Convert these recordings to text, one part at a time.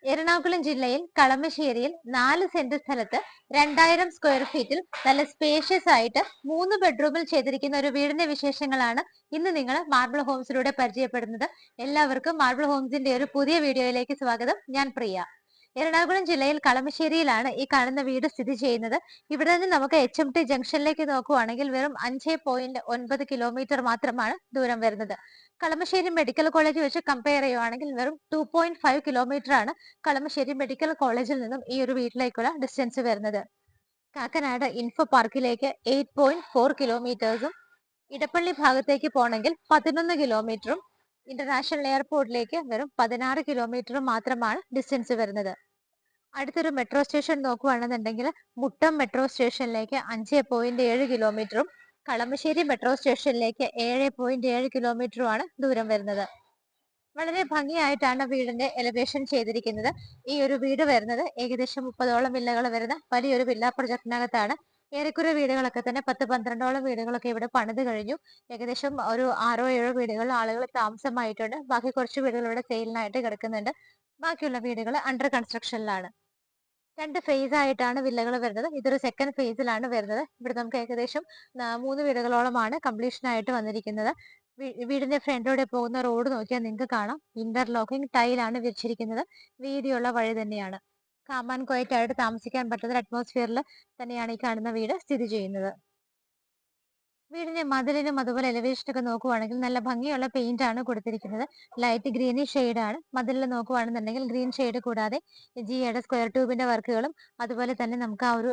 എറണാകുളം ജില്ലയിൽ കളമശ്ശേരിയിൽ 4 സെന്റ് സ്ഥലത്ത് 2000 സ്ക്വയർ ഫീറ്റിൽ നല്ല സ്പേഷ്യസ് ആയിട്ട് 3 ബെഡ്റൂമിൽ ചെയ്തിരിക്കുന്ന ഒരു വീടിന്റെ വിശേഷങ്ങളാണ് ഇന്ന് നിങ്ങൾ മാർബിൾ ഹോംസിലൂടെ പരിചയപ്പെടുന്നത്. എല്ലാവർക്കും മാർബിൾ ഹോംസിന്റെ ഒരു പുതിയ വീഡിയോയിലേക്ക് സ്വാഗതം. ഞാൻ പ്രിയ. എറണാകുളം ജില്ലയിൽ കളമശ്ശേരിയിലാണ് ഈ കാണുന്ന വീട് സ്ഥിതി ചെയ്യുന്നത്. ഇവിടെ നിന്ന് നമുക്ക് HMT ജംഗ്ഷനിലേക്ക് നോക്കുവാണെങ്കിൽ വെറും 5.9 കിലോമീറ്റർ മാത്രമാണ് ദൂരം വരുന്നത്. കളമശ്ശേരി മെഡിക്കൽ കോളേജ് വെച്ച് കമ്പയർ ചെയ്യുവാണെങ്കിൽ വെറും 2.5 കിലോമീറ്റർ ആണ് കളമശ്ശേരി മെഡിക്കൽ കോളേജിൽ നിന്നും ഈ ഒരു വീട്ടിലേക്കുള്ള ഡിസ്റ്റൻസ് വരുന്നത്. കാക്കനാട് ഇൻഫോ പാർക്കിലേക്ക് 8.4 കിലോമീറ്റേഴ്സും ഇടപ്പള്ളി ഭാഗത്തേക്ക് പോകണമെങ്കിൽ 11 കിലോമീറ്ററും ഇന്റർനാഷണൽ എയർപോർട്ടിലേക്ക് വെറും 16 കിലോമീറ്ററും മാത്രമാണ് ഡിസ്റ്റൻസ് വരുന്നത്. അടുത്തൊരു മെട്രോ സ്റ്റേഷൻ നോക്കുകയാണെന്നുണ്ടെങ്കിൽ മുട്ടം മെട്രോ സ്റ്റേഷനിലേക്ക് 5.7 കിലോമീറ്ററും കളമശ്ശേരി മെട്രോ സ്റ്റേഷനിലേക്ക് 7.7 കിലോമീറ്ററുമാണ് ദൂരം വരുന്നത്. വളരെ ഭംഗിയായിട്ടാണ് വീടിന്റെ എലിവേഷൻ ചെയ്തിരിക്കുന്നത്. ഈ ഒരു വീട് വരുന്നത് ഏകദേശം 30ഓളം വില്ലകൾ വരുന്ന വലിയൊരു വില്ല പ്രൊജക്ടിനകത്താണ്. ഏറെക്കുറെ വീടുകളൊക്കെ തന്നെ 10-12ഓളം വീടുകളൊക്കെ ഇവിടെ പണിത് കഴിഞ്ഞു. ഏകദേശം ഒരു 6-7 വീടുകൾ ആളുകൾ താമസമായിട്ടുണ്ട്. ബാക്കി കുറച്ച് വീടുകൾ ഇവിടെ സെയിലിനായിട്ട് കിടക്കുന്നുണ്ട്. ബാക്കിയുള്ള വീടുകൾ അണ്ടർ കൺസ്ട്രക്ഷനിലാണ്. 2 ഫേസ് ആയിട്ടാണ് വില്ലകൾ വരുന്നത്. ഇതൊരു സെക്കൻഡ് ഫേസിലാണ് വരുന്നത്. ഇവിടെ നമുക്ക് ഏകദേശം 3 വീടുകളോളമാണ് കംപ്ലീഷൻ ആയിട്ട് വന്നിരിക്കുന്നത്. വീടിന്റെ ഫ്രണ്ടിലൂടെ പോകുന്ന റോഡ് നോക്കിയാൽ നിങ്ങൾക്ക് കാണാം ഇന്റർലോക്കിംഗ് ടൈലാണ് വിരിച്ചിരിക്കുന്നത്. വീതിയുള്ള വഴി തന്നെയാണ്. കാം ആൻഡ് ക്വയറ്റ് ആയിട്ട് താമസിക്കാൻ പറ്റുന്ന അറ്റ്മോസ്ഫിയറിൽ തന്നെയാണ് ഈ കാണുന്ന വീട് സ്ഥിതി ചെയ്യുന്നത്. വീടിന്റെ മതിലിനും അതുപോലെ എലിവേഷനൊക്കെ നോക്കുവാണെങ്കിൽ നല്ല ഭംഗിയുള്ള പെയിന്റ് ആണ് കൊടുത്തിരിക്കുന്നത്. ലൈറ്റ് ഗ്രീനിഷ് ഷെയ്ഡ് ആണ്. മതിലിൽ നോക്കുവാണെന്നുണ്ടെങ്കിൽ ഗ്രീൻ ഷെയ്ഡ് കൂടാതെ ജിയുടെ സ്ക്വയർ ട്യൂബിന്റെ വർക്കുകളും അതുപോലെ തന്നെ നമുക്ക് ആ ഒരു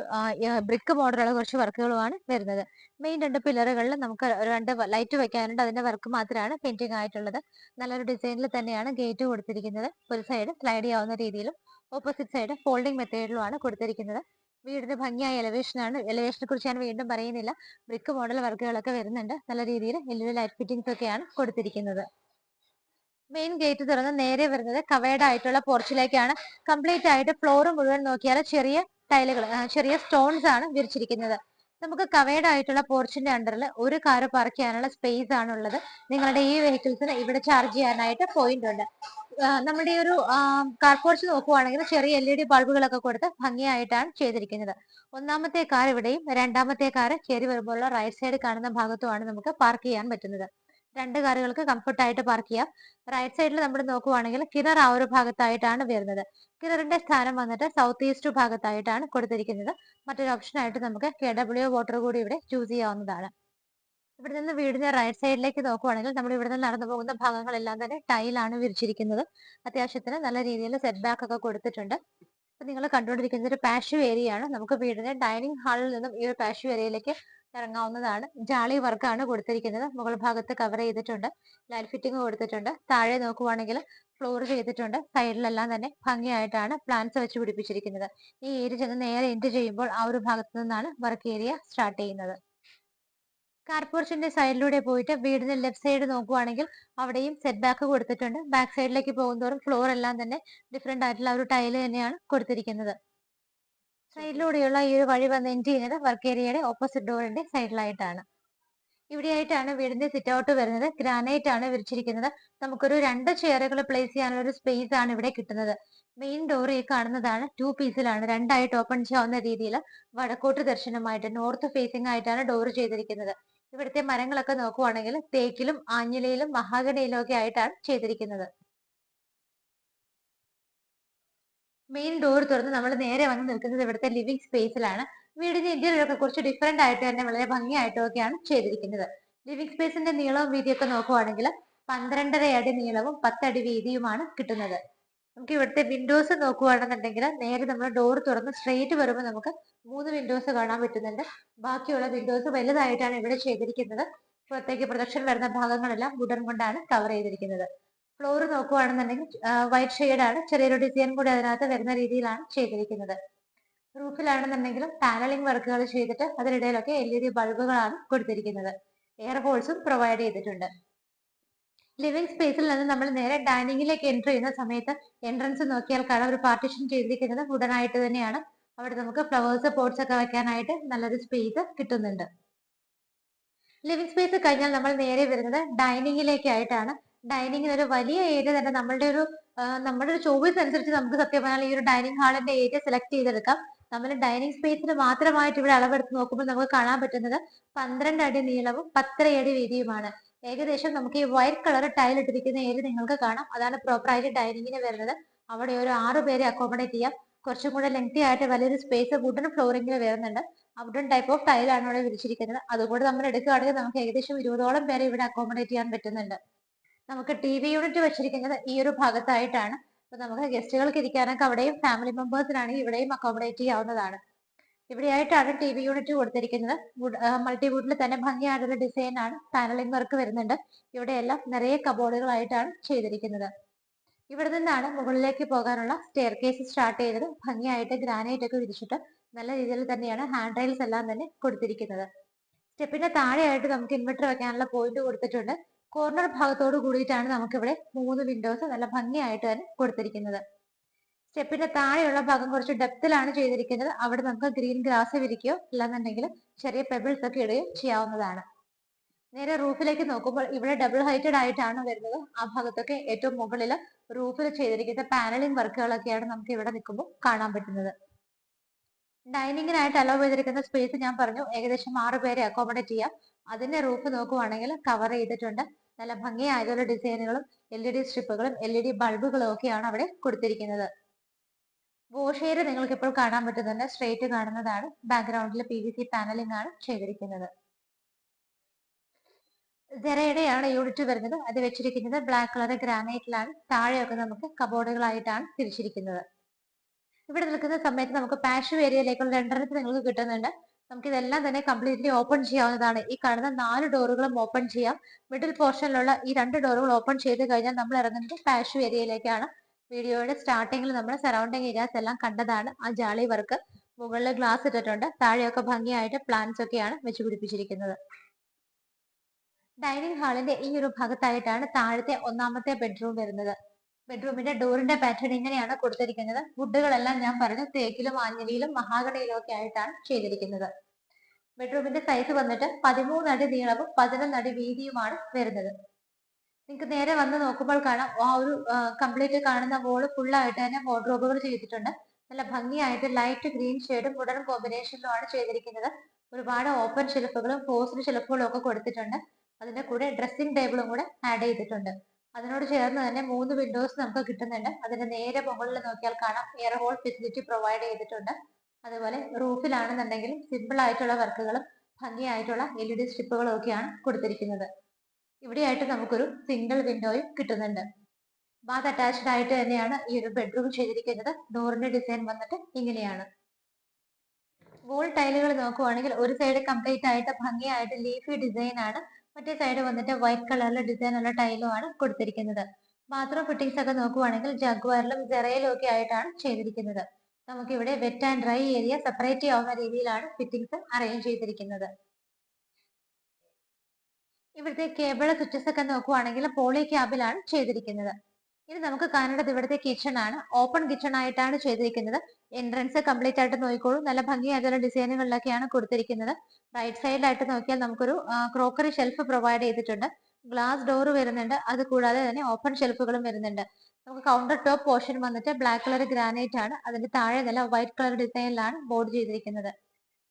ബ്രിക്ക് മോഡലുള്ള കുറച്ച് വർക്കുകളുമാണ് വരുന്നത്. മെയിൻ 2 പില്ലറുകളിൽ നമുക്ക് 2 ലൈറ്റ് വെക്കാനുണ്ട്. അതിന്റെ വർക്ക് മാത്രമാണ് പെയിന്റിംഗ് ആയിട്ടുള്ളത്. നല്ലൊരു ഡിസൈനിൽ തന്നെയാണ് ഗേറ്റ് കൊടുത്തിരിക്കുന്നത്. ഒരു സൈഡ് സ്ലൈഡ് ചെയ്യാവുന്ന രീതിയിലും ഓപ്പോസിറ്റ് സൈഡ് ഫോൾഡിംഗ് മെത്തേഡിലുമാണ് കൊടുത്തിരിക്കുന്നത്. വീടിന് ഭംഗിയായ എലിവേഷനാണ്. എലിവേഷനെ കുറിച്ച് ഞാൻ വീണ്ടും പറയുന്നില്ല. ബ്രിക്ക് മോഡൽ വർക്കുകളൊക്കെ വരുന്നുണ്ട്. നല്ല രീതിയിൽ LED ലൈറ്റ് ഫിറ്റിംഗ്സ് ഒക്കെയാണ് കൊടുത്തിരിക്കുന്നത്. മെയിൻ ഗേറ്റ് തുറന്ന് നേരെ വരുന്നത് കവേർഡ് ആയിട്ടുള്ള പോർച്ചിലേക്കാണ്. കംപ്ലീറ്റ് ആയിട്ട് ഫ്ലോർ മുഴുവൻ നോക്കിയാൽ ചെറിയ ടൈലുകൾ, ചെറിയ സ്റ്റോൺസ് ആണ് വിരിച്ചിരിക്കുന്നത്. നമുക്ക് കവേർഡ് ആയിട്ടുള്ള പോർച്ചിന്റെ അണ്ടറിൽ ഒരു കാർ പാർക്ക് ചെയ്യാനുള്ള സ്പേസ് ആണ് ഉള്ളത്. നിങ്ങളുടെ ഈ വെഹിക്കിൾസിന് ഇവിടെ ചാർജ് ചെയ്യാനായിട്ട് പോയിന്റ് ഉണ്ട്. നമ്മുടെ ഈ ഒരു കാർ പോർച്ച് നോക്കുവാണെങ്കിൽ ചെറിയ LED ബൾബുകളൊക്കെ കൊടുത്ത് ഭംഗിയായിട്ടാണ് ചെയ്തിരിക്കുന്നത്. ഒന്നാമത്തെ കാർ ഇവിടെയും രണ്ടാമത്തെ കാർ കയറി വരുമ്പോഴുള്ള റൈറ്റ് സൈഡ് കാണുന്ന ഭാഗത്തുമാണ് നമുക്ക് പാർക്ക് ചെയ്യാൻ പറ്റുന്നത്. 2 കാറുകൾക്ക് കംഫർട്ട് ആയിട്ട് പാർക്ക് ചെയ്യാം. റൈറ്റ് സൈഡിൽ നമ്മൾ നോക്കുവാണെങ്കിൽ കിണർ ആ ഒരു ഭാഗത്തായിട്ടാണ് വരുന്നത്. കിണറിന്റെ സ്ഥാനം വന്നിട്ട് സൗത്ത് ഈസ്റ്റ് ഭാഗത്തായിട്ടാണ് കൊടുത്തിരിക്കുന്നത്. മറ്റൊരു ഓപ്ഷൻ ആയിട്ട് നമുക്ക് KW വാട്ടർ കൂടി ഇവിടെ ചൂസ് ചെയ്യാവുന്നതാണ്. ഇവിടെ നിന്ന് വീടിന്റെ റൈറ്റ് സൈഡിലേക്ക് നോക്കുവാണെങ്കിൽ നമ്മൾ ഇവിടെ നിന്ന് നടന്നു പോകുന്ന ഭാഗങ്ങളെല്ലാം തന്നെ ടൈലാണ് വിരിച്ചിരിക്കുന്നത്. അത്യാവശ്യത്തിന് നല്ല രീതിയിൽ സെറ്റ് ബാക്ക് ഒക്കെ കൊടുത്തിട്ടുണ്ട്. ഇപ്പൊ നിങ്ങൾ കണ്ടുകൊണ്ടിരിക്കുന്നത് ഒരു പാഷ്യൂ ഏരിയ ആണ്. നമുക്ക് വീടിന്റെ ഡൈനിങ് ഹാളിൽ നിന്നും ഈ ഒരു പാഷ്യൂ ഏരിയയിലേക്ക് ഇറങ്ങാവുന്നതാണ്. ജാളി വർക്കാണ് കൊടുത്തിരിക്കുന്നത്. മുകൾ ഭാഗത്ത് കവർ ചെയ്തിട്ടുണ്ട്. ലൈറ്റ് ഫിറ്റിംഗ് കൊടുത്തിട്ടുണ്ട്. താഴെ നോക്കുവാണെങ്കിൽ ഫ്ലോർ ചെയ്തിട്ടുണ്ട്. സൈഡിലെല്ലാം തന്നെ ഭംഗിയായിട്ടാണ് പ്ലാന്റ്സ് വെച്ച് പിടിപ്പിച്ചിരിക്കുന്നത്. ഈ ഏരിയ ചെന്ന് നേരെ എൻഡ് ചെയ്യുമ്പോൾ ആ ഒരു ഭാഗത്ത് നിന്നാണ് വർക്ക് ഏരിയ സ്റ്റാർട്ട് ചെയ്യുന്നത്. കാർപോർച്ചിന്റെ സൈഡിലൂടെ പോയിട്ട് വീടിന്റെ ലെഫ്റ്റ് സൈഡ് നോക്കുവാണെങ്കിൽ അവിടെയും സെറ്റ് ബാക്ക് കൊടുത്തിട്ടുണ്ട്. ബാക്ക് സൈഡിലേക്ക് പോകുന്നതോറും ഫ്ലോർ എല്ലാം തന്നെ ഡിഫറെന്റ് ആയിട്ടുള്ള ഒരു ടൈല് തന്നെയാണ് കൊടുത്തിരിക്കുന്നത്. സൈഡിലൂടെയുള്ള ഈ ഒരു വഴി വന്ന് എൻഡ് ചെയ്യുന്നത് വർക്ക് ഏരിയയുടെ ഓപ്പോസിറ്റ് ഡോറിന്റെ സൈഡിലായിട്ടാണ്. ഇവിടെയായിട്ടാണ് വീടിന്റെ സിറ്റ് ഔട്ട് വരുന്നത്. ഗ്രാനൈറ്റ് ആണ് വിരിച്ചിരിക്കുന്നത്. നമുക്കൊരു 2 ചെയറുകൾ പ്ലേസ് ചെയ്യാനുള്ള ഒരു സ്പേസ് ആണ് ഇവിടെ കിട്ടുന്നത്. മെയിൻ ഡോർ ഈ കാണുന്നതാണ്. 2 പീസിലാണ്, 2 ആയിട്ട് ഓപ്പൺ ചെയ്യാവുന്ന രീതിയിൽ വടക്കോട്ട് ദർശനമായിട്ട് നോർത്ത് ഫേസിംഗ് ആയിട്ടാണ് ഡോർ ചെയ്തിരിക്കുന്നത്. ഇവിടുത്തെ മരങ്ങളൊക്കെ നോക്കുവാണെങ്കിൽ തേക്കിലും ആഞ്ഞിലയിലും മഹാഗണിയിലും ഒക്കെ ആയിട്ടാണ് ചെയ്തിരിക്കുന്നത്. മെയിൻ ഡോർ തുറന്ന് നമ്മൾ നേരെ വന്ന് നിൽക്കുന്നത് ഇവിടുത്തെ ലിവിംഗ് സ്പേസിലാണ്. വീടിന്റെ ഇന്റീരിയർ ഒക്കെ കുറച്ച് ഡിഫറെന്റ് ആയിട്ട് തന്നെ വളരെ ഭംഗിയായിട്ടും ഒക്കെയാണ് ചെയ്തിരിക്കുന്നത്. ലിവിംഗ് സ്പേസിന്റെ നീളവും വീതിയൊക്കെ നോക്കുവാണെങ്കിൽ 12.5 അടി നീളവും 10 അടി വീതിയുമാണ് കിട്ടുന്നത്. നമുക്ക് ഇവിടുത്തെ വിൻഡോസ് നോക്കുകയാണെന്നുണ്ടെങ്കിൽ നേരെ നമ്മൾ ഡോർ തുറന്ന് സ്ട്രെയിറ്റ് വരുമ്പോൾ നമുക്ക് 3 വിൻഡോസ് കാണാൻ പറ്റുന്നുണ്ട്. ബാക്കിയുള്ള വിൻഡോസ് വലുതായിട്ടാണ് ഇവിടെ ചെയ്തിരിക്കുന്നത്. പുറത്തേക്ക് പ്രൊജക്ഷൻ വരുന്ന ഭാഗങ്ങളെല്ലാം വുഡൻ കൊണ്ടാണ് കവർ ചെയ്തിരിക്കുന്നത്. ഫ്ലോർ നോക്കുകയാണെന്നുണ്ടെങ്കിൽ വൈറ്റ് ഷെയ്ഡാണ്, ചെറിയൊരു ഡിസൈൻ കൂടി അതിനകത്ത് വരുന്ന രീതിയിലാണ് ചെയ്തിരിക്കുന്നത്. റൂഫിലാണെന്നുണ്ടെങ്കിലും പാനലിംഗ് വർക്കുകൾ ചെയ്തിട്ട് അതിനിടയിലൊക്കെ LED ബൾബുകളാണ് കൊടുത്തിരിക്കുന്നത്. എയർ ഹോൾസും പ്രൊവൈഡ് ചെയ്തിട്ടുണ്ട്. ലിവിംഗ് സ്പേസിൽ നിന്ന് നമ്മൾ നേരെ ഡൈനിങ്ങിലേക്ക് എൻ്റർ ചെയ്യുന്ന സമയത്ത് എൻട്രൻസ് നോക്കിയാൽ കാണാം ഒരു പാർട്ടീഷൻ ചെയ്തിരിക്കുന്നത് വുഡൻ ആയിട്ട് തന്നെയാണ്. അവിടെ നമുക്ക് ഫ്ലവേഴ്സ് പോട്ട്സ് ഒക്കെ വെക്കാനായിട്ട് നല്ലൊരു സ്പേസ് കിട്ടുന്നുണ്ട്. ലിവിംഗ് സ്പേസ് കഴിഞ്ഞാൽ നമ്മൾ നേരെ വരുന്നത് ഡൈനിങ്ങിലേക്കായിട്ടാണ്. ഡൈനിങ്ങിന് ഒരു വലിയ ഏരിയ തന്നെ നമ്മുടെ ഒരു ചോയ്സ് അനുസരിച്ച് നമുക്ക് സത്യം പറഞ്ഞാൽ ഈ ഒരു ഡൈനിങ് ഹാളിന്റെ ഏരിയ സെലക്ട് ചെയ്തെടുക്കാം. നമ്മൾ ഡൈനിങ് സ്പേസിന് മാത്രമായിട്ട് ഇവിടെ അളവെടുത്ത് നോക്കുമ്പോൾ നമുക്ക് കാണാൻ പറ്റുന്നത് 12 അടി നീളവും 10 അടി വീതിയുമാണ്. ഏകദേശം നമുക്ക് ഈ വൈറ്റ് കളർ ടൈൽ ഇട്ടിരിക്കുന്ന ഏരിയ നിങ്ങൾക്ക് കാണാം. അതാണ് പ്രോപ്പറായിട്ട് ഡൈനിങ്ങിന് വരുന്നത്. അവിടെ ഒരു 6 പേരെ അക്കോമഡേറ്റ് ചെയ്യാം. കുറച്ചും കൂടെ ലെങ്തി ആയിട്ട് വലിയൊരു സ്പേസ് വുഡൻ ഫ്ലോറിംഗിൽ വരുന്നുണ്ട്. വുഡൻ ടൈപ്പ് ഓഫ് ടൈലാണ് ഇവിടെ വിരിച്ചിരിക്കുന്നത്. അതുകൂടെ നമ്മൾ എടുക്കുകയാണെങ്കിൽ നമുക്ക് ഏകദേശം 20ഓളം പേരെ ഇവിടെ അക്കോമഡേറ്റ് ചെയ്യാൻ പറ്റുന്നുണ്ട്. നമുക്ക് TV യൂണിറ്റ് വെച്ചിരിക്കുന്നത് ഈ ഒരു ഭാഗത്തായിട്ടാണ്. അപ്പൊ നമുക്ക് ഗസ്റ്റുകൾക്ക് ഇരിക്കാനൊക്കെ അവിടെയും ഫാമിലി മെമ്പേഴ്സിനാണെങ്കിൽ ഇവിടെയും അക്കോമഡേറ്റ് ചെയ്യാവുന്നതാണ്. ഇവിടെയായിട്ടാണ് TV യൂണിറ്റ് കൊടുത്തിരിക്കുന്നത്. മൾട്ടിവുഡിൽ തന്നെ ഭംഗിയായിട്ടുള്ള ഡിസൈൻ ആണ്. പാനലിംഗ് വർക്ക് വരുന്നുണ്ട്. ഇവിടെയെല്ലാം നിറയെ കബോർഡുകളായിട്ടാണ് ചെയ്തിരിക്കുന്നത്. ഇവിടെ നിന്നാണ് മുകളിലേക്ക് പോകാനുള്ള സ്റ്റെയർ കേസ് സ്റ്റാർട്ട് ചെയ്തത്. ഭംഗിയായിട്ട് ഗ്രാനൈറ്റ് ഒക്കെ വിരിച്ചിട്ട് നല്ല രീതിയിൽ തന്നെയാണ് ഹാൻഡ് റെയിൽസ് എല്ലാം തന്നെ കൊടുത്തിരിക്കുന്നത്. സ്റ്റെപ്പിന്റെ താഴെയായിട്ട് നമുക്ക് ഇൻവെർട്ടർ വെക്കാനുള്ള പോയിന്റ് കൊടുത്തിട്ടുണ്ട്. കോർണർ ഭാഗത്തോട് കൂടിയിട്ടാണ് നമുക്കിവിടെ 3 വിൻഡോസ് നല്ല ഭംഗിയായിട്ട് തന്നെ കൊടുത്തിരിക്കുന്നത്. സ്റ്റെപ്പിന്റെ താഴെയുള്ള ഭാഗം കുറച്ച് ഡെപ്തിലാണ് ചെയ്തിരിക്കുന്നത്. അവിടെ നമുക്ക് ഗ്രീൻ ഗ്രാസ് വിരിക്കുകയോ അല്ലാന്നുണ്ടെങ്കിൽ ചെറിയ പെബിൾസ് ഒക്കെ ഇടുകയോ ചെയ്യാവുന്നതാണ്. നേരെ റൂഫിലേക്ക് നോക്കുമ്പോൾ ഇവിടെ ഡബിൾ ഹൈറ്റഡ് ആയിട്ടാണ് വരുന്നത്. ആ ഭാഗത്തൊക്കെ ഏറ്റവും മുകളിൽ റൂഫിൽ ചെയ്തിരിക്കുന്ന പാനലിംഗ് വർക്കുകളൊക്കെയാണ് നമുക്ക് ഇവിടെ നിൽക്കുമ്പോൾ കാണാൻ പറ്റുന്നത്. ഡൈനിങ്ങിനായിട്ട് അലോ ചെയ്തിരിക്കുന്ന സ്പേസ് ഞാൻ പറഞ്ഞു ഏകദേശം 6 പേരെ അക്കോമഡേറ്റ് ചെയ്യാം. അതിന്റെ റൂഫ് നോക്കുവാണെങ്കിൽ കവർ ചെയ്തിട്ടുണ്ട്. നല്ല ഭംഗിയായുള്ള ഡിസൈനുകളും LED സ്ട്രിപ്പുകളും LED ബൾബുകളും ഒക്കെയാണ് അവിടെ കൊടുത്തിരിക്കുന്നത്. വാഷ് ഏരിയ നിങ്ങൾക്ക് ഇപ്പോൾ കാണാൻ പറ്റുന്നുണ്ട്. സ്ട്രേറ്റ് കാണുന്നതാണ്. ബാക്ക്ഗ്രൗണ്ടിൽ PVC പാനലിംഗ് ആണ് ചെയ്തിരിക്കുന്നത്. ജെറയുടെയാണ് യൂണിറ്റ് വരുന്നത്. അത് വെച്ചിരിക്കുന്നത് ബ്ലാക്ക് കളർ ഗ്രാനൈറ്റിലാണ്. താഴെയൊക്കെ നമുക്ക് കബോർഡുകളായിട്ടാണ് തിരിച്ചിരിക്കുന്നത്. ഇവിടെ നിൽക്കുന്ന സമയത്ത് നമുക്ക് പാഷ് ഏരിയയിലേക്കുള്ള എൻട്രൻസ് നിങ്ങൾക്ക് കിട്ടുന്നുണ്ട്. നമുക്ക് ഇതെല്ലാം തന്നെ കംപ്ലീറ്റ്ലി ഓപ്പൺ ചെയ്യാവുന്നതാണ്. ഈ കാണുന്ന 4 ഡോറുകളും ഓപ്പൺ ചെയ്യാം. മിഡിൽ പോർഷനിലുള്ള ഈ 2 ഡോറുകൾ ഓപ്പൺ ചെയ്ത് കഴിഞ്ഞാൽ നമ്മൾ ഇറങ്ങുന്നത് പാഷ് ഏരിയയിലേക്കാണ്. വീഡിയോയുടെ സ്റ്റാർട്ടിങ്ങിൽ നമ്മൾ സറൗണ്ടിങ് ഏരിയാസ് എല്ലാം കണ്ടതാണ്. ആ ജാളി വർക്ക് മുകളിൽ ഗ്ലാസ് ഇട്ടിട്ടുണ്ട്. താഴെയൊക്കെ ഭംഗിയായിട്ട് പ്ലാന്റ്സ് ഒക്കെയാണ് വെച്ച് പിടിപ്പിച്ചിരിക്കുന്നത്. ഡൈനിങ് ഹാളിന്റെ ഈ ഒരു ഭാഗത്തായിട്ടാണ് താഴത്തെ 1ാമത്തെ ബെഡ്റൂം വരുന്നത്. ബെഡ്റൂമിന്റെ ഡോറിന്റെ പാറ്റേൺ ഇങ്ങനെയാണ് കൊടുത്തിരിക്കുന്നത്. വുഡുകളെല്ലാം ഞാൻ പറഞ്ഞു തേക്കിലും ആഞ്ഞിലിയിലും മഹാഗണിയിലും ഒക്കെ ആയിട്ടാണ് ചെയ്തിരിക്കുന്നത്. ബെഡ്റൂമിന്റെ സൈസ് വന്നിട്ട് 13 അടി നീളവും 11 അടി വീതിയുമാണ് വരുന്നത്. നിങ്ങൾക്ക് നേരെ വന്ന് നോക്കുമ്പോൾ കാണാം ആ ഒരു കംപ്ലീറ്റ് കാണുന്ന വോള് ഫുള്ളായിട്ട് തന്നെ വാർഡ്രോബുകൾ ചെയ്തിട്ടുണ്ട്. നല്ല ഭംഗിയായിട്ട് ലൈറ്റ് ഗ്രീൻ ഷെയ്ഡും വുഡൻ കോമ്പിനേഷനിലുമാണ് ചെയ്തിരിക്കുന്നത്. ഒരുപാട് ഓപ്പൺ ഷെൽഫുകളും ക്ലോസ്ഡ് ഷെൽഫുകളും ഒക്കെ കൊടുത്തിട്ടുണ്ട്. അതിന്റെ കൂടെ ഡ്രസ്സിംഗ് ടേബിളും കൂടെ ആഡ് ചെയ്തിട്ടുണ്ട്. അതിനോട് ചേർന്ന് തന്നെ 3 വിൻഡോസ് നമുക്ക് കിട്ടുന്നുണ്ട്. അതിന്റെ നേരെ മുകളിൽ നോക്കിയാൽ കാണാം എയർ ഹോൾ ഫെസിലിറ്റി പ്രൊവൈഡ് ചെയ്തിട്ടുണ്ട്. അതുപോലെ റൂഫിലാണെന്നുണ്ടെങ്കിലും സിമ്പിൾ ആയിട്ടുള്ള വർക്കുകളും ഭംഗിയായിട്ടുള്ള LED സ്ട്രിപ്പുകളും ഒക്കെയാണ് കൊടുത്തിരിക്കുന്നത്. ഇവിടെയായിട്ട് നമുക്കൊരു സിംഗിൾ വിൻഡോയും കിട്ടുന്നുണ്ട്. ബാത്ത് അറ്റാച്ച്ഡ് ആയിട്ട് തന്നെയാണ് ഈ ഒരു ബെഡ്റൂം ചെയ്തിരിക്കുന്നത്. ഡോറിന്റെ ഡിസൈൻ വന്നിട്ട് ഇങ്ങനെയാണ്. വോൾ ടൈലുകൾ നോക്കുവാണെങ്കിൽ ഒരു സൈഡ് കംപ്ലീറ്റ് ആയിട്ട് ഭംഗിയായിട്ട് ലീഫി ഡിസൈൻ ആണ്. മറ്റേ സൈഡ് വന്നിട്ട് വൈറ്റ് കളറിലെ ഡിസൈൻ ഉള്ള ടൈലും ആണ് കൊടുത്തിരിക്കുന്നത്. ബാത്റൂം ഫിറ്റിംഗ്സ് ഒക്കെ നോക്കുവാണെങ്കിൽ ജഗ്വാറിലും ജെറയിലും ഒക്കെ ആയിട്ടാണ് ചെയ്തിരിക്കുന്നത്. നമുക്കിവിടെ wet and dry area separate ചെയ്യാവുന്ന രീതിയിലാണ് ഫിറ്റിംഗ്സ് അറേഞ്ച് ചെയ്തിരിക്കുന്നത്. ഇവിടുത്തെ കേബിൾ സ്വിച്ചസ് ഒക്കെ നോക്കുവാണെങ്കിൽ പോളി ക്യാബിലാണ് ചെയ്തിരിക്കുന്നത്. ഇനി നമുക്ക് കാണേണ്ടത് ഇവിടുത്തെ കിച്ചൺ ആണ്. ഓപ്പൺ കിച്ചൺ ആയിട്ടാണ് ചെയ്തിരിക്കുന്നത്. എൻട്രൻസ് കംപ്ലീറ്റ് ആയിട്ട് നോക്കിക്കോളൂ. നല്ല ഭംഗിയായിട്ടുള്ള ഡിസൈനുകളിലൊക്കെയാണ് കൊടുത്തിരിക്കുന്നത്. റൈറ്റ് സൈഡിലായിട്ട് നോക്കിയാൽ നമുക്കൊരു ക്രോക്കറി ഷെൽഫ് പ്രൊവൈഡ് ചെയ്തിട്ടുണ്ട്. ഗ്ലാസ് ഡോർ വരുന്നുണ്ട്. അത് കൂടാതെ തന്നെ ഓപ്പൺ ഷെൽഫുകളും വരുന്നുണ്ട്. നമുക്ക് കൗണ്ടർ ടോപ്പ് പോർഷൻ വന്നിട്ട് ബ്ലാക്ക് കളർ ഗ്രാനൈറ്റ് ആണ്. അതിന്റെ താഴെ നല്ല വൈറ്റ് കളർ ഡിസൈനിലാണ് ബോർഡ് ചെയ്തിരിക്കുന്നത്.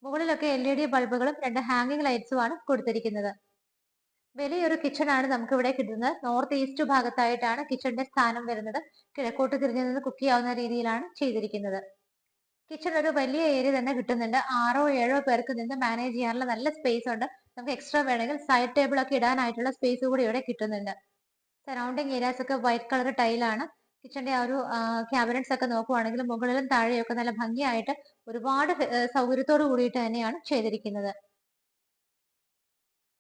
മുകളിലൊക്കെ LED ബൾബുകളും 2 ഹാങ്ങിങ് ലൈറ്റ്സും ആണ് കൊടുത്തിരിക്കുന്നത്. വലിയൊരു കിച്ചൺ ആണ് നമുക്ക് ഇവിടെ കിട്ടുന്നത്. നോർത്ത് ഈസ്റ്റ് ഭാഗത്തായിട്ടാണ് കിച്ചണിന്റെ സ്ഥാനം വരുന്നത്. കിഴക്കോട്ട് തിരിഞ്ഞു നിന്ന് കുക്ക് ചെയ്യാവുന്ന രീതിയിലാണ് ചെയ്തിരിക്കുന്നത്. കിച്ചൺ ഒരു വലിയ ഏരിയ തന്നെ കിട്ടുന്നുണ്ട്. 6 7 പേർക്ക് നിന്ന് മാനേജ് ചെയ്യാനുള്ള നല്ല സ്പേസ് ഉണ്ട്. നമുക്ക് എക്സ്ട്രാ വേണമെങ്കിൽ സൈഡ് ടേബിൾ ഒക്കെ ഇടാനായിട്ടുള്ള സ്പേസ് കൂടി ഇവിടെ കിട്ടുന്നുണ്ട്. സറൗണ്ടിങ് ഏരിയാസ് ഒക്കെ വൈറ്റ് കളർ ടൈലാണ്. കിച്ചന്റെ ആ ഒരു ക്യാബിനറ്റ്സ് ഒക്കെ നോക്കുവാണെങ്കിൽ മുകളിലും താഴെയൊക്കെ നല്ല ഭംഗിയായിട്ട് ഒരുപാട് സൗകര്യത്തോട് കൂടിയിട്ട് തന്നെയാണ് ചെയ്തിരിക്കുന്നത്.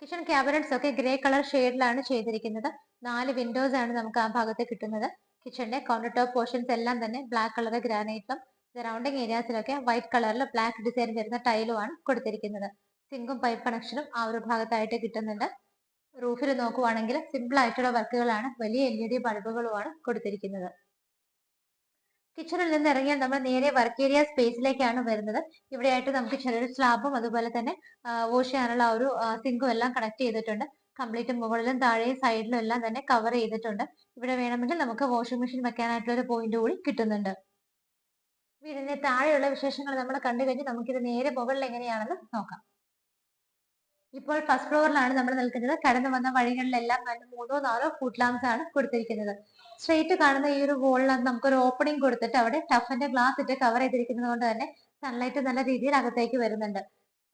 കിച്ചൺ ക്യാബിനറ്റ്സ് ഒക്കെ ഗ്രേ കളർ ഷെയ്ഡിലാണ് ചെയ്തിരിക്കുന്നത്. 4 വിൻഡോസ് ആണ് നമുക്ക് ആ ഭാഗത്ത് കിട്ടുന്നത്. കിച്ചന്റെ കൗണ്ടർ ടോപ്പ് പോർഷൻസ് എല്ലാം തന്നെ ബ്ലാക്ക് കളർ ഗ്രാനൈറ്റും സറൗണ്ടിങ് ഏരിയാസിലൊക്കെ വൈറ്റ് കളറിൽ ബ്ലാക്ക് ഡിസൈൻ വരുന്ന ടൈലുമാണ് കൊടുത്തിരിക്കുന്നത്. സിങ്കും പൈപ്പ് കണക്ഷനും ആ ഒരു ഭാഗത്തായിട്ട് കിട്ടുന്നുണ്ട്. റൂഫിൽ നോക്കുവാണെങ്കിൽ സിമ്പിൾ ആയിട്ടുള്ള വർക്കുകളാണ്, വലിയ LED ബൾബുകളുമാണ് കൊടുത്തിരിക്കുന്നത്. കിച്ചണിൽ നിന്ന് ഇറങ്ങിയാൽ നമ്മൾ നേരെ വർക്ക് ഏരിയ സ്പേസിലേക്കാണ് വരുന്നത്. ഇവിടെയായിട്ട് നമുക്ക് ചെറിയൊരു സ്ലാബും അതുപോലെ തന്നെ വാഷ് ചെയ്യാനുള്ള ഒരു സിങ്കും എല്ലാം കണക്ട് ചെയ്തിട്ടുണ്ട്. കംപ്ലീറ്റ് മുകളിലും താഴെയും സൈഡിലും എല്ലാം തന്നെ കവർ ചെയ്തിട്ടുണ്ട്. ഇവിടെ വേണമെങ്കിൽ നമുക്ക് വാഷിംഗ് മെഷീൻ വെക്കാനായിട്ടുള്ള ഒരു പോയിന്റ് കൂടി കിട്ടുന്നുണ്ട്. വീടിന്റെ താഴെയുള്ള വിശേഷങ്ങൾ നമ്മൾ കണ്ടു കഴിഞ്ഞ് നമുക്കിത് നേരെ മുകളിൽ എങ്ങനെയാണെന്ന് നോക്കാം. ഇപ്പോൾ ഫസ്റ്റ് ഫ്ലോറിലാണ് നമ്മൾ നിൽക്കുന്നത്. കടന്നു വന്ന വഴികളിലെല്ലാം തന്നെ 3-4 ഫുഡ് ലാംപ്സ് ആണ് കൊടുത്തിരിക്കുന്നത്. സ്ട്രെയിറ്റ് കാണുന്ന ഈ ഒരു വോളിൽ നമുക്കൊരു ഓപ്പണിംഗ് കൊടുത്തിട്ട് അവിടെ ടഫിന്റെ ഗ്ലാസ് ഇട്ട് കവർ ചെയ്തിരിക്കുന്നത് കൊണ്ട് തന്നെ സൺലൈറ്റ് നല്ല രീതിയിൽ അകത്തേക്ക് വരുന്നുണ്ട്.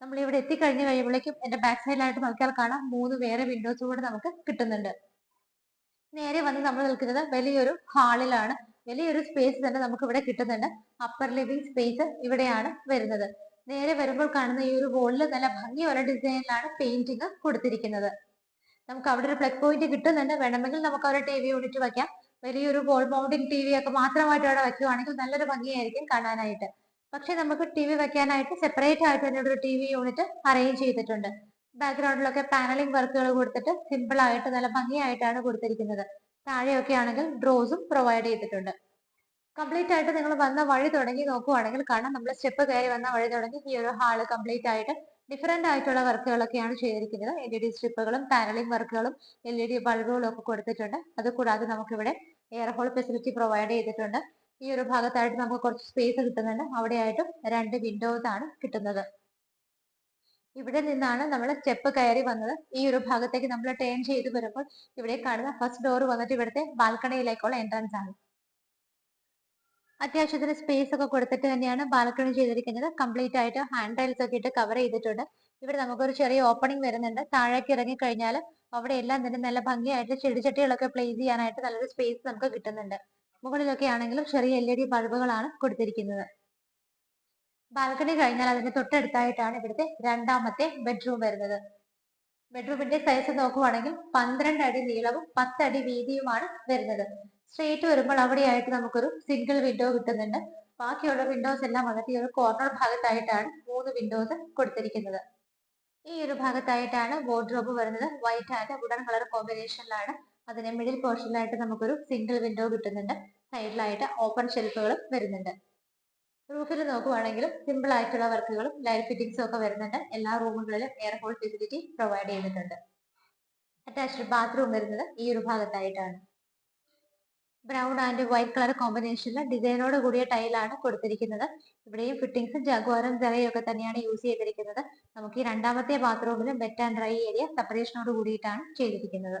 നമ്മൾ ഇവിടെ എത്തിക്കഴിഞ്ഞ് കഴിയുമ്പോഴേക്കും എന്റെ ബാക്ക് സൈഡിലായിട്ട് നോക്കിയാൽ കാണാം 3 വേറെ വിൻഡോസ് കൂടെ നമുക്ക് കിട്ടുന്നുണ്ട്. നേരെ വന്ന് നമ്മൾ നിൽക്കുന്നത് വലിയൊരു ഹാളിലാണ്. വലിയൊരു സ്പേസ് തന്നെ നമുക്ക് ഇവിടെ കിട്ടുന്നുണ്ട്. അപ്പർ ലിവിംഗ് സ്പേസ് ഇവിടെയാണ് വരുന്നത്. നേരെ വരുമ്പോൾ കാണുന്ന ഈ ഒരു വോളിൽ നല്ല ഭംഗിയുള്ള ഡിസൈനിലാണ് പെയിന്റിങ് കൊടുത്തിരിക്കുന്നത്. നമുക്ക് അവിടെ ഒരു പ്ലഗ് പോയിന്റ് കിട്ടുന്നുണ്ട്. വേണമെങ്കിൽ നമുക്ക് അവിടെ TV യൂണിറ്റ് വെക്കാം. വലിയൊരു വോൾ മൗണ്ടിങ് TV ഒക്കെ മാത്രമായിട്ട് അവിടെ വെക്കുവാണെങ്കിൽ നല്ലൊരു ഭംഗിയായിരിക്കും കാണാനായിട്ട്. പക്ഷെ നമുക്ക് TV വെക്കാനായിട്ട് സെപ്പറേറ്റ് ആയിട്ട് തന്നെ ഒരു TV യൂണിറ്റ് അറേഞ്ച് ചെയ്തിട്ടുണ്ട്. ബാക്ക്ഗ്രൗണ്ടിലൊക്കെ പാനലിംഗ് വർക്കുകൾ കൊടുത്തിട്ട് സിമ്പിൾ ആയിട്ട് നല്ല ഭംഗിയായിട്ടാണ് കൊടുത്തിരിക്കുന്നത്. താഴെയൊക്കെ ആണെങ്കിൽ ഡ്രോസും പ്രൊവൈഡ് ചെയ്തിട്ടുണ്ട്. കംപ്ലീറ്റ് ആയിട്ട് നിങ്ങൾ വന്ന വഴി തുടങ്ങി നോക്കുവാണെങ്കിൽ കാണാം, നമ്മൾ സ്റ്റെപ്പ് കയറി വന്ന വഴി തുടങ്ങി ഈ ഒരു ഹാള് കംപ്ലീറ്റ് ആയിട്ട് ഡിഫറെന്റ് ആയിട്ടുള്ള വർക്കുകളൊക്കെയാണ് ചെയ്തിരിക്കുന്നത്. LED സ്ട്രിപ്പുകളും പാനലിംഗ് വർക്കുകളും LED ബൾബുകളും ഒക്കെ കൊടുത്തിട്ടുണ്ട്. അതുകൂടാതെ നമുക്കിവിടെ എയർ ഹോൾ ഫെസിലിറ്റി പ്രൊവൈഡ് ചെയ്തിട്ടുണ്ട്. ഈ ഒരു ഭാഗത്തായിട്ട് നമുക്ക് കുറച്ച് സ്പേസ് കിട്ടുന്നുണ്ട്. അവിടെയായിട്ടും 2 വിൻഡോസ് ആണ് കിട്ടുന്നത്. ഇവിടെ നിന്നാണ് നമ്മൾ സ്റ്റെപ്പ് കയറി വന്നത്. ഈ ഒരു ഭാഗത്തേക്ക് നമ്മൾ ടേൺ ചെയ്ത് വരുമ്പോൾ ഇവിടെ കാണുന്ന ഫസ്റ്റ് ഡോർ വന്നിട്ട് ഇവിടുത്തെ ബാൽക്കണിയിലേക്കുള്ള എൻട്രൻസ് ആണ്. അത്യാവശ്യത്തിന് സ്പേസ് ഒക്കെ കൊടുത്തിട്ട് തന്നെയാണ് ബാൽക്കണി ചെയ്തിരിക്കുന്നത്. കംപ്ലീറ്റ് ആയിട്ട് ഹാൻഡ് റൈൽസ് ഒക്കെ ഇട്ട് കവർ ചെയ്തിട്ടുണ്ട്. ഇവിടെ നമുക്കൊരു ചെറിയ ഓപ്പണിംഗ് വരുന്നുണ്ട്. താഴേക്ക് ഇറങ്ങി കഴിഞ്ഞാൽ അവിടെ എല്ലാം തന്നെ നല്ല ഭംഗിയായിട്ട് ചെടിച്ചട്ടികളൊക്കെ പ്ലേസ് ചെയ്യാനായിട്ട് നല്ലൊരു സ്പേസ് നമുക്ക് കിട്ടുന്നുണ്ട്. മുകളിലൊക്കെ ആണെങ്കിലും ചെറിയ LED ബൾബുകളാണ് കൊടുത്തിരിക്കുന്നത്. ബാൽക്കണി കഴിഞ്ഞാൽ അതിന്റെ തൊട്ടടുത്തായിട്ടാണ് ഇവിടുത്തെ രണ്ടാമത്തെ ബെഡ്റൂം വരുന്നത്. ബെഡ്റൂമിന്റെ സൈസ് നോക്കുവാണെങ്കിൽ 12 അടി നീളവും 10 അടി വീതിയുമാണ് വരുന്നത്. സ്ട്രേറ്റ് വരുമ്പോൾ അവിടെയായിട്ട് നമുക്കൊരു സിംഗിൾ വിൻഡോ കിട്ടുന്നുണ്ട്. ബാക്കിയുള്ള വിൻഡോസ് എല്ലാം വന്നിട്ട് ഈ ഒരു കോർണർ ഭാഗത്തായിട്ടാണ് 3 വിൻഡോസ് കൊടുത്തിരിക്കുന്നത്. ഈ ഒരു ഭാഗത്തായിട്ടാണ് വാർഡ്രോബ് വരുന്നത്. വൈറ്റ് ആൻഡ് വുഡൻ കളർ കോമ്പിനേഷനിലാണ്. അതിന് മിഡിൽ പോർഷനിലായിട്ട് നമുക്കൊരു സിംഗിൾ വിൻഡോ കിട്ടുന്നുണ്ട്. സൈഡിലായിട്ട് ഓപ്പൺ ഷെൽഫുകളും വരുന്നുണ്ട്. റൂഫിൽ നോക്കുവാണെങ്കിലും സിമ്പിൾ ആയിട്ടുള്ള വർക്കുകളും ലൈറ്റ് ഫിറ്റിംഗ്സും ഒക്കെ വരുന്നുണ്ട്. എല്ലാ റൂമുകളിലും എയർ ഹോൾ ഫെസിലിറ്റി പ്രൊവൈഡ് ചെയ്തിട്ടുണ്ട്. അറ്റാച്ച്ഡ് ബാത്റൂം വരുന്നത് ഈ ഒരു ഭാഗത്തായിട്ടാണ്. ബ്രൗൺ ആൻഡ് വൈറ്റ് കളർ കോമ്പിനേഷനിൽ ഡിസൈനോട് കൂടിയ ടൈലാണ് കൊടുത്തിരിക്കുന്നത്. ഇവിടെയും ഫിറ്റിംഗ്സും ജഗ്വാറും ജറയും ഒക്കെ തന്നെയാണ് യൂസ് ചെയ്തിരിക്കുന്നത്. നമുക്ക് ഈ രണ്ടാമത്തെ ബാത്റൂമിലും വെറ്റ് ആൻഡ് ഡ്രൈ ഏരിയ സെപ്പറേഷനോട് കൂടിയിട്ടാണ് ചെയ്തിരിക്കുന്നത്.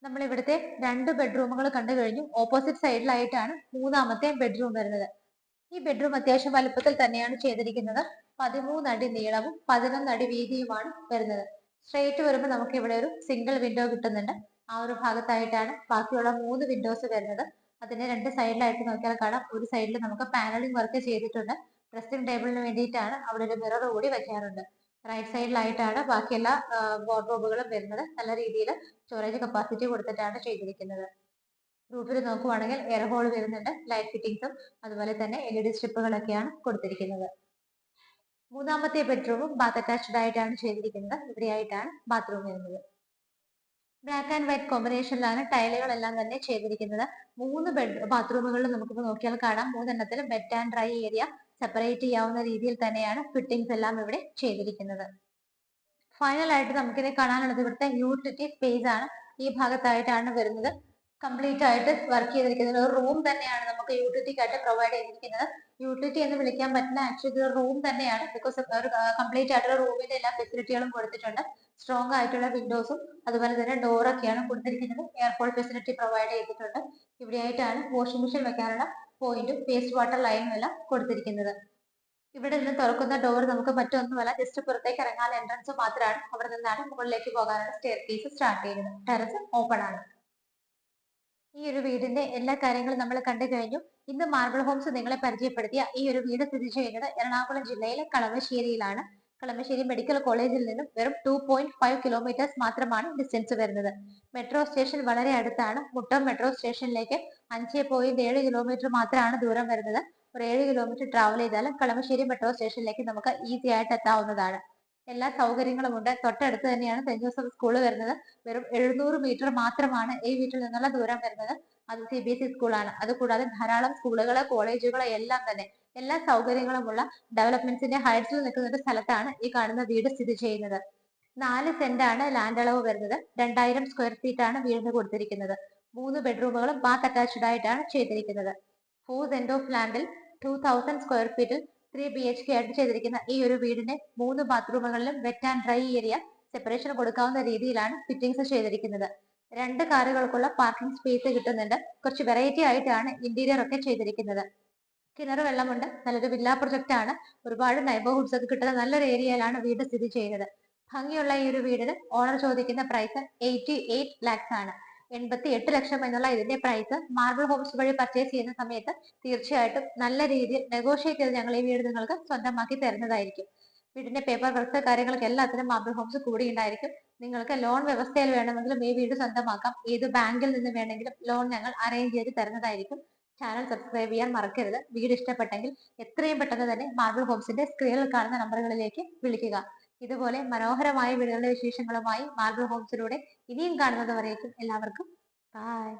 നമ്മൾ ഇവിടുത്തെ 2 ബെഡ്റൂമുകൾ കണ്ടു കഴിഞ്ഞു. ഓപ്പോസിറ്റ് സൈഡിലായിട്ടാണ് മൂന്നാമത്തെ ബെഡ്റൂം വരുന്നത്. ഈ ബെഡ്റൂം അത്യാവശ്യം വലുപ്പത്തിൽ തന്നെയാണ് ചെയ്തിരിക്കുന്നത്. 13 അടി നീളവും 11 അടി വീതിയുമാണ് വരുന്നത്. സ്ട്രെയിറ്റ് വരുമ്പോൾ നമുക്ക് ഇവിടെ ഒരു സിംഗിൾ വിൻഡോ കിട്ടുന്നുണ്ട്. ആ ഒരു ഭാഗത്തായിട്ടാണ് ബാക്കിയുള്ള 3 വിൻഡോസ് വരുന്നത്. അതിന്റെ 2 സൈഡിലായിട്ട് നോക്കിയാൽ കാണാം, ഒരു സൈഡിൽ നമുക്ക് പാനലിംഗ് വർക്ക് ചെയ്തിട്ടുണ്ട്. ഡ്രസ്സിംഗ് ടേബിളിന് വേണ്ടിയിട്ടാണ് അവിടെ ഒരു മിറർ കൂടി വെക്കാറുണ്ട്. റൈറ്റ് സൈഡിലായിട്ടാണ് ബാക്കി എല്ലാ വാർഡ്രോബുകളും വരുന്നത്. നല്ല രീതിയിൽ സ്റ്റോറേജ് കപ്പാസിറ്റി കൊടുത്തിട്ടാണ് ചെയ്തിരിക്കുന്നത്. റൂഫിൽ നോക്കുവാണെങ്കിൽ എയർ ഹോൾ വരുന്നുണ്ട്. ലൈറ്റ് ഫിറ്റിംഗ്സും അതുപോലെ തന്നെ LED സ്ട്രിപ്പുകളൊക്കെയാണ് കൊടുത്തിരിക്കുന്നത്. മൂന്നാമത്തെ ബെഡ്റൂമും ബാത്ത് അറ്റാച്ച്ഡ് ആയിട്ടാണ് ചെയ്തിരിക്കുന്നത്. ഇവിടെയായിട്ടാണ് ബാത്റൂം വരുന്നത്. ബ്ലാക്ക് ആൻഡ് വൈറ്റ് കോമ്പിനേഷനിലാണ് ടൈലുകളെല്ലാം തന്നെ ചെയ്തിരിക്കുന്നത്. 3 ബാത്റൂമുകളിൽ നമുക്ക് നോക്കിയാൽ കാണാം, 3 wet and dry area separate ചെയ്യാവുന്ന രീതിയിൽ തന്നെയാണ് ഫിറ്റിംഗ്സ് എല്ലാം ഇവിടെ ചെയ്തിരിക്കുന്നത്. ഫൈനൽ ആയിട്ട് നമുക്കിത് കാണാനുള്ളത് ഇവിടുത്തെ യൂട്ടിലിറ്റി സ്പേസ് ആണ്. ഈ ഭാഗത്തായിട്ടാണ് വരുന്നത്. കംപ്ലീറ്റ് ആയിട്ട് വർക്ക് ചെയ്തിരിക്കുന്നത് ഒരു റൂം തന്നെയാണ് നമുക്ക് യൂട്ടിലിറ്റിക്കായിട്ട് പ്രൊവൈഡ് ചെയ്തിരിക്കുന്നത്. യൂട്ടിലിറ്റി എന്ന് വിളിക്കാൻ പറ്റില്ല, ആക്ച്വലി ഒരു റൂം തന്നെയാണ്. ബിക്കോസ് ഒരു കംപ്ലീറ്റ് ആയിട്ടുള്ള റൂമിന്റെ എല്ലാ ഫെസിലിറ്റികളും കൊടുത്തിട്ടുണ്ട്. സ്ട്രോങ് ആയിട്ടുള്ള വിൻഡോസും അതുപോലെ തന്നെ ഡോറൊക്കെയാണ് കൊടുത്തിരിക്കുന്നത്. എയർ ഹോൾ ഫെസിലിറ്റി പ്രൊവൈഡ് ചെയ്തിട്ടുണ്ട്. ഇവിടെയായിട്ടാണ് വാഷിംഗ് മെഷീൻ വെക്കാനുള്ള പോയിന്റും വേസ്റ്റ് വാട്ടർ ലൈനും എല്ലാം കൊടുത്തിരിക്കുന്നത്. ഇവിടെ നിന്ന് തുറക്കുന്ന ഡോർ നമുക്ക് മറ്റൊന്നുമല്ല, ജസ്റ്റ് പുറത്തേക്ക് ഇറങ്ങാൻ എൻട്രൻസ് മാത്രമാണ്. അവിടെ നിന്നാണ് മുകളിലേക്ക് പോകാനുള്ള സ്റ്റെയർ കേസ് സ്റ്റാർട്ട് ചെയ്യുന്നത്. ടെറസ് ഓപ്പൺ ആണ്. ഈ ഒരു വീടിന്റെ എല്ലാ കാര്യങ്ങളും നമ്മൾ കണ്ടു കഴിഞ്ഞു. ഇന്ന് മാർബിൾ ഹോംസ് നിങ്ങളെ പരിചയപ്പെടുത്തിയ ഈ ഒരു വീട് സ്ഥിതി ചെയ്യുന്നത് എറണാകുളം ജില്ലയിലെ കളമശ്ശേരിയിലാണ്. കളമശ്ശേരി മെഡിക്കൽ കോളേജിൽ നിന്നും വെറും 2.5 കിലോമീറ്റേഴ്സ് മാത്രമാണ് ഡിസ്റ്റൻസ് വരുന്നത്. മെട്രോ സ്റ്റേഷൻ വളരെ അടുത്താണ്. മുട്ടം മെട്രോ സ്റ്റേഷനിലേക്ക് 5.7 കിലോമീറ്റർ മാത്രമാണ് ദൂരം വരുന്നത്. ഒരു 7 കിലോമീറ്റർ ട്രാവൽ ചെയ്താലും കളമശ്ശേരി മെട്രോ സ്റ്റേഷനിലേക്ക് നമുക്ക് ഈസി ആയിട്ട് എത്താവുന്നതാണ്. എല്ലാ സൗകര്യങ്ങളും ഉണ്ട്. തൊട്ടടുത്ത് തന്നെയാണ് സെന്റ് ജോസഫ് സ്കൂൾ വരുന്നത്. വെറും 700 മീറ്റർ മാത്രമാണ് ഈ വീട്ടിൽ നിന്നുള്ള ദൂരം വരുന്നത്. അത് CBSE സ്കൂളാണ്. അതുകൂടാതെ ധാരാളം സ്കൂളുകള്, കോളേജുകള് എല്ലാം തന്നെ എല്ലാ സൗകര്യങ്ങളുമുള്ള ഡെവലപ്മെന്റ്സിന്റെ ഹൈറ്റ്സിൽ നിൽക്കുന്ന ഒരു സ്ഥലത്താണ് ഈ കാണുന്ന വീട് സ്ഥിതി ചെയ്യുന്നത്. 4 സെന്റ് ആണ് ലാൻഡ് അളവ് വരുന്നത്. 2000 സ്ക്വയർ ഫീറ്റ് ആണ് വീടിന് കൊടുത്തിരിക്കുന്നത്. 3 ബെഡ്റൂമുകളും ബാത്ത് അറ്റാച്ച്ഡ് ആയിട്ടാണ് ചെയ്തിരിക്കുന്നത്. 4 സെന്റ് ഓഫ് ലാൻഡിൽ 2000 സ്ക്വയർ ഫീറ്റിൽ 3 BHK ആയിട്ട് ചെയ്തിരിക്കുന്ന ഈ ഒരു വീടിന്റെ 3 ബാത്റൂമുകളിലും wet and dry area separation കൊടുക്കാവുന്ന രീതിയിലാണ് ഫിറ്റിംഗ്സ് ചെയ്തിരിക്കുന്നത്. 2 കാറുകൾക്കുള്ള പാർക്കിംഗ് സ്പേസ് കിട്ടുന്നുണ്ട്. കുറച്ച് വെറൈറ്റി ആയിട്ടാണ് ഇന്റീരിയർ ഒക്കെ ചെയ്തിരിക്കുന്നത്. കിണർ വെള്ളമുണ്ട്. നല്ലൊരു വില്ല പ്രൊജക്ട് ആണ്. ഒരുപാട് നൈബർഹുഡ്സ് ഒക്കെ കിട്ടുന്ന നല്ലൊരു ഏരിയയിലാണ് വീട് സ്ഥിതി ചെയ്യുന്നത്. ഭംഗിയുള്ള ഈ ഒരു വീടിന് ഓണർ ചോദിക്കുന്ന പ്രൈസ് 88 lakhs ആണ്. 88 ലക്ഷം എന്നുള്ള ഇതിന്റെ പ്രൈസ് മാർബിൾ ഹോംസ് വഴി പർച്ചേസ് ചെയ്യുന്ന സമയത്ത് തീർച്ചയായിട്ടും നല്ല രീതിയിൽ നെഗോഷിയേറ്റ് ചെയ്ത് ഞങ്ങൾ ഈ വീട് നിങ്ങൾക്ക് സ്വന്തമാക്കി തരുന്നതായിരിക്കും. വീടിന്റെ പേപ്പർ വർക്ക്സ് കാര്യങ്ങൾക്ക് എല്ലാത്തിനും മാർബിൾ ഹോംസ് കൂടി ഉണ്ടായിരിക്കും. നിങ്ങൾക്ക് ലോൺ വ്യവസ്ഥയിൽ വേണമെങ്കിലും ഈ വീട് സ്വന്തമാക്കാം. ഏത് ബാങ്കിൽ നിന്ന് വേണമെങ്കിലും ലോൺ ഞങ്ങൾ അറേഞ്ച് ചെയ്ത് തരുന്നതായിരിക്കും. ചാനൽ സബ്സ്ക്രൈബ് ചെയ്യാൻ മറക്കരുത്. വീട് ഇഷ്ടപ്പെട്ടെങ്കിൽ എത്രയും പെട്ടെന്ന് തന്നെ മാർബിൾ ഹോംസിന്റെ സ്ക്രീനിൽ കാണുന്ന നമ്പറുകളിലേക്ക് വിളിക്കുക. ഇതുപോലെ മനോഹരമായ വീടുകളുടെ വിശേഷങ്ങളുമായി മാർബിൾ ഹോംസിലൂടെ ഇനിയും കാണുന്നത് വരേക്കും എല്ലാവർക്കും ബൈ.